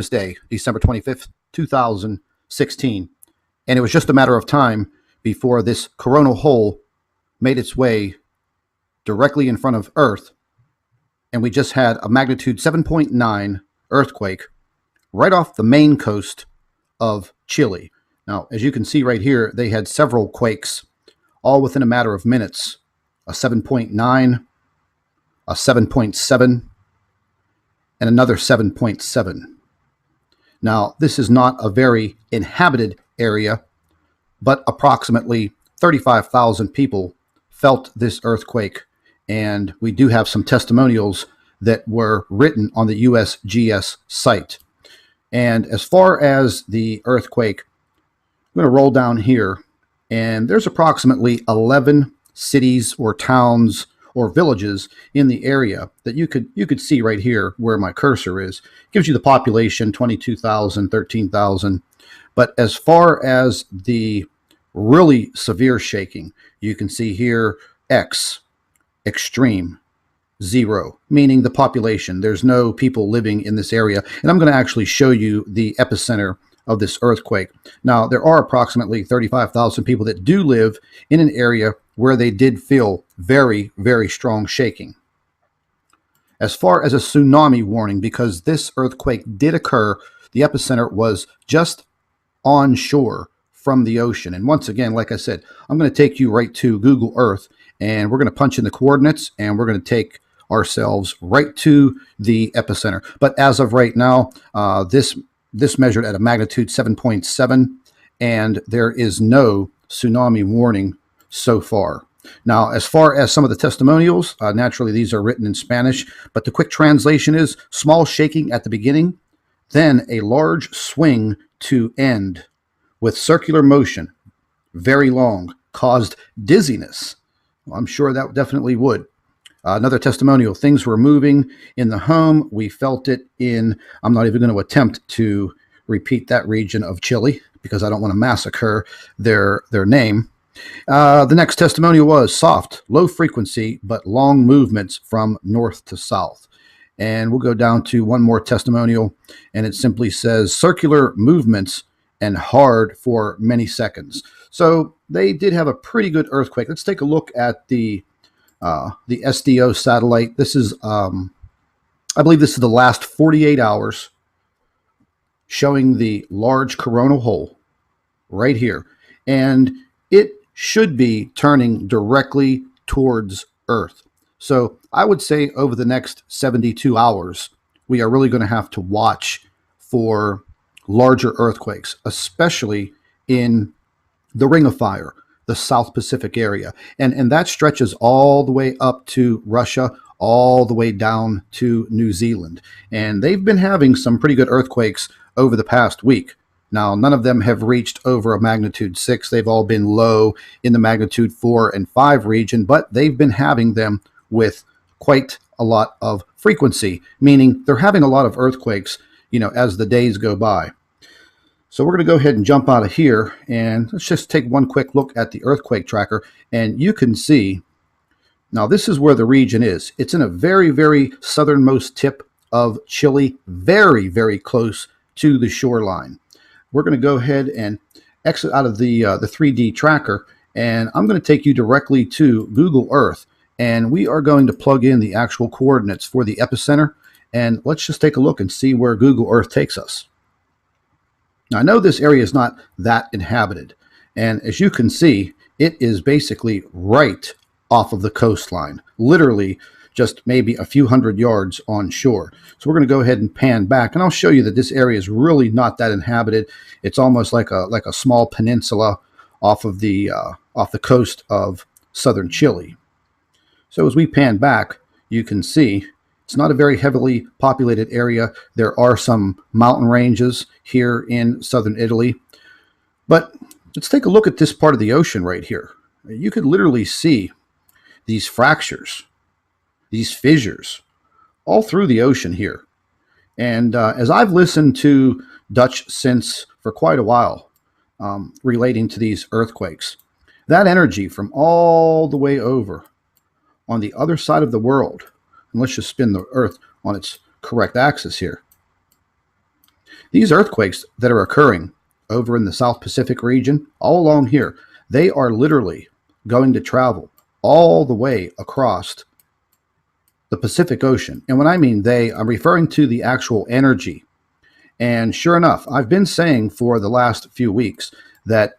Christmas Day, December 25th, 2016. And it was just a matter of time before this coronal hole made its way directly in front of Earth. And we just had a magnitude 7.9 earthquake right off the main coast of Chile. Now, as you can see right here, they had several quakes all within a matter of minutes. A 7.9, a 7.7, and another 7.7. Now, this is not a very inhabited area, but approximately 35,000 people felt this earthquake, and we do have some testimonials that were written on the USGS site. And as far as the earthquake, I'm going to roll down here, and there's approximately 11 cities or towns or villages in the area that you could see right here where my cursor is. It gives you the population, 22,000, 13,000. But as far as the really severe shaking, you can see here X, extreme, 0, meaning the population. There's no people living in this area. And I'm going to actually show you the epicenter of this earthquake. Now, there are approximately 35,000 people that do live in an area where they did feel very, very strong shaking. As far as a tsunami warning, because this earthquake did occur, the epicenter was just onshore from the ocean. And once again, like I said, I'm going to take you right to Google Earth, and we're going to punch in the coordinates, and we're going to take ourselves right to the epicenter. But as of right now, this measured at a magnitude 7.7, and there is no tsunami warning so far. Now, as far as some of the testimonials, naturally these are written in Spanish, but the quick translation is small shaking at the beginning, then a large swing to end with circular motion, very long, caused dizziness. Well, I'm sure that definitely would. Another testimonial, things were moving in the home. We felt it in, I'm not even going to attempt to repeat that region of Chile because I don't want to massacre their name. The next testimonial was soft, low frequency, but long movements from north to south. And we'll go down to one more testimonial, and it simply says circular movements and hard for many seconds. So they did have a pretty good earthquake. Let's take a look at the SDO satellite. This is, I believe this is the last 48 hours showing the large coronal hole right here. And it should be turning directly towards Earth. So I would say over the next 72 hours, we are really going to have to watch for larger earthquakes, especially in the Ring of Fire, the South Pacific area. And that stretches all the way up to Russia, all the way down to New Zealand. And they've been having some pretty good earthquakes over the past week. Now, none of them have reached over a magnitude 6. They've all been low in the magnitude 4 and 5 region, but they've been having them with quite a lot of frequency, meaning they're having a lot of earthquakes, as the days go by. So we're going to go ahead and jump out of here, and let's just take one quick look at the earthquake tracker, and you can see, now this is where the region is. It's in a very, very southernmost tip of Chile, very, very close to the shoreline. We're going to go ahead and exit out of the 3D tracker, and I'm going to take you directly to Google Earth, and we are going to plug in the actual coordinates for the epicenter, and let's just take a look and see where Google Earth takes us. Now, I know this area is not that inhabited, and as you can see, it is basically right off of the coastline, literally just maybe a few hundred yards onshore. So we're going to go ahead and pan back, and I'll show you that this area is really not that inhabited. It's almost like a small peninsula off the coast of southern Chile. So as we pan back, you can see it's not a very heavily populated area. There are some mountain ranges here in southern Italy. But let's take a look at this part of the ocean right here. You could literally see these fractures, these fissures, all through the ocean here. And as I've listened to Dutch synths for quite a while relating to these earthquakes, that energy from all the way over on the other side of the world, and let's just spin the Earth on its correct axis here. These earthquakes that are occurring over in the South Pacific region, all along here, they are literally going to travel all the way across the Pacific Ocean. And when I mean they, I'm referring to the actual energy. And sure enough, I've been saying for the last few weeks that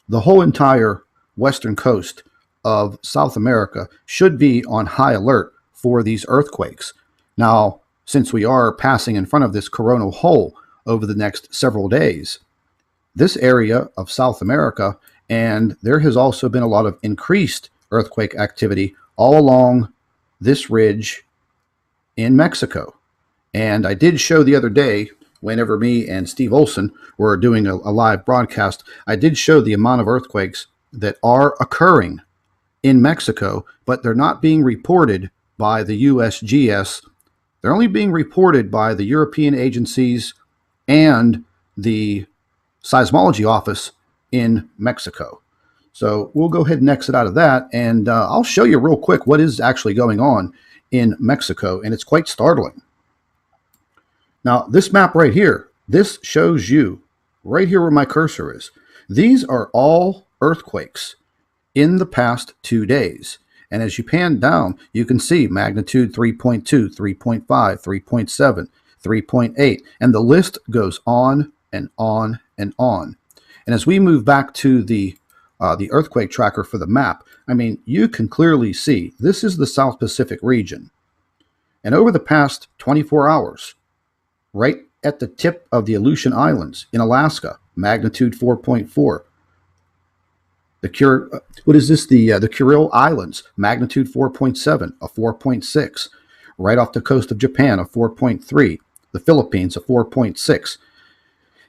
the whole entire western coast of South America should be on high alert for these earthquakes. Now, since we are passing in front of this coronal hole over the next several days, this area of South America, and there has also been a lot of increased earthquake activity all along this ridge in Mexico. And I did show the other day, whenever me and Steve Olson were doing a live broadcast, I did show the amount of earthquakes that are occurring in Mexico, but they're not being reported by the USGS. They're only being reported by the European agencies and the seismology office in Mexico. So we'll go ahead and exit out of that, and I'll show you real quick what is actually going on in Mexico, and it's quite startling. Now, this map right here, this shows you right here where my cursor is. These are all earthquakes in the past 2 days. And as you pan down, you can see magnitude 3.2, 3.5, 3.7, 3.8, and the list goes on and on and on. And as we move back to the earthquake tracker for the map, I mean, you can clearly see this is the South Pacific region. And over the past 24 hours, right at the tip of the Aleutian Islands in Alaska, magnitude 4.4. The Kuril Islands, magnitude 4.7, a 4.6. Right off the coast of Japan, a 4.3. The Philippines, a 4.6.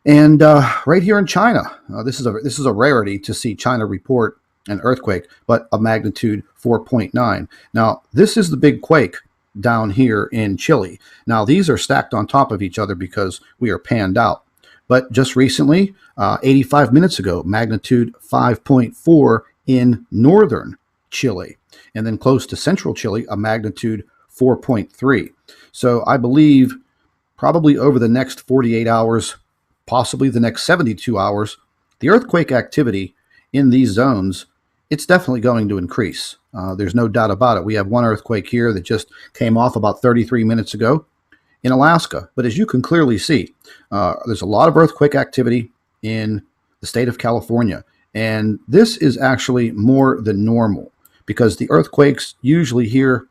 And right here in China, this is a rarity to see China report an earthquake, but a magnitude 4.9. Now, this is the big quake down here in Chile. Now, these are stacked on top of each other because we are panned out. But just recently, 85 minutes ago, magnitude 5.4 in northern Chile. And then close to central Chile, a magnitude 4.3. So I believe probably over the next 48 hours, possibly the next 72 hours, the earthquake activity in these zones, it's definitely going to increase. There's no doubt about it. We have one earthquake here that just came off about 33 minutes ago in Alaska. But as you can clearly see, there's a lot of earthquake activity in the state of California. And this is actually more than normal because the earthquakes usually here,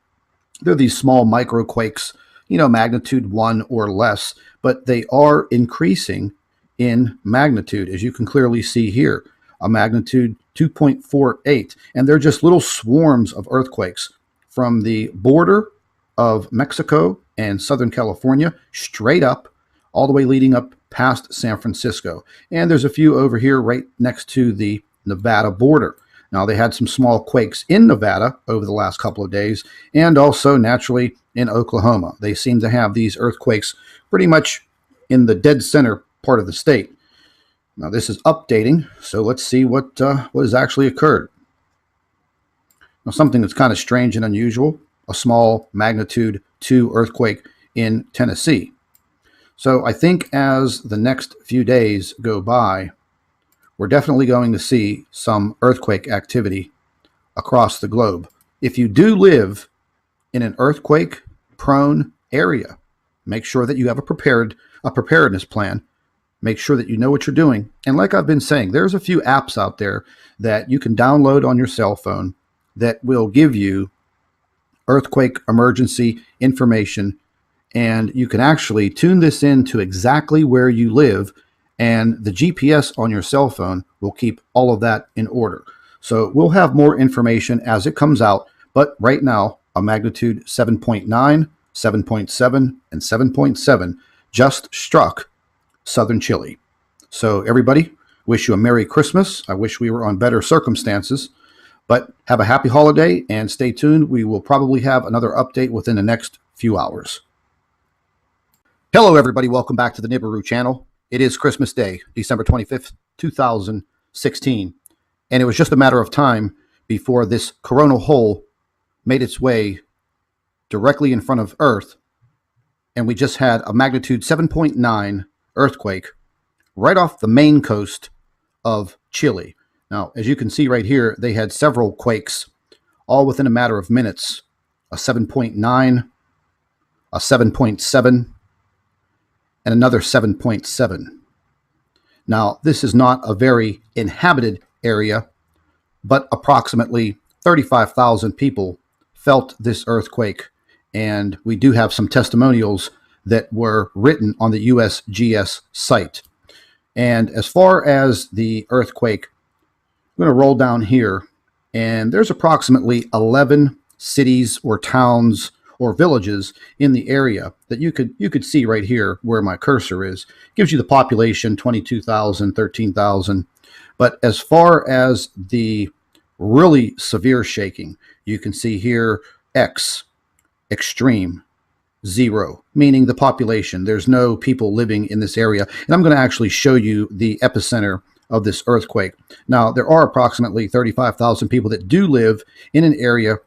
they're these small microquakes, magnitude 1 or less, but they are increasing in magnitude, as you can clearly see here, a magnitude 2.48. And they're just little swarms of earthquakes from the border of Mexico and Southern California, straight up, all the way leading up past San Francisco. And there's a few over here right next to the Nevada border. Now, they had some small quakes in Nevada over the last couple of days, and also naturally in Oklahoma. They seem to have these earthquakes pretty much in the dead center part of the state. Now, this is updating, so let's see what has actually occurred. Now, something that's kind of strange and unusual, a small magnitude 2 earthquake in Tennessee. So I think as the next few days go by, we're definitely going to see some earthquake activity across the globe. If you do live in an earthquake-prone area, make sure that you have a preparedness plan. Make sure that you know what you're doing. And like I've been saying, there's a few apps out there that you can download on your cell phone that will give you earthquake emergency information. And you can actually tune this in to exactly where you live. And the GPS on your cell phone will keep all of that in order. So we'll have more information as it comes out. But right now, a magnitude 7.9, 7.7, and 7.7 just struck southern Chile. So everybody, wish you a Merry Christmas. I wish we were on better circumstances, but have a happy holiday and stay tuned. We will probably have another update within the next few hours. Hello, everybody. Welcome back to the Nibiru channel. It is Christmas Day, December 25th, 2016. And it was just a matter of time before this coronal hole made its way directly in front of Earth. And we just had a magnitude 7.9 earthquake right off the main coast of Chile. Now, as you can see right here, they had several quakes all within a matter of minutes. A 7.9, a 7.7, and another 7.7. Now, this is not a very inhabited area, but approximately 35,000 people felt this earthquake, and we do have some testimonials that were written on the USGS site. And as far as the earthquake, I'm going to roll down here, and there's approximately 11 cities or towns or villages in the area that you could see right here where my cursor is. It gives you the population, 22,000, 13,000. But as far as the really severe shaking, you can see here X, extreme, 0, meaning the population. There's no people living in this area. And I'm going to actually show you the epicenter of this earthquake. Now, there are approximately 35,000 people that do live in an area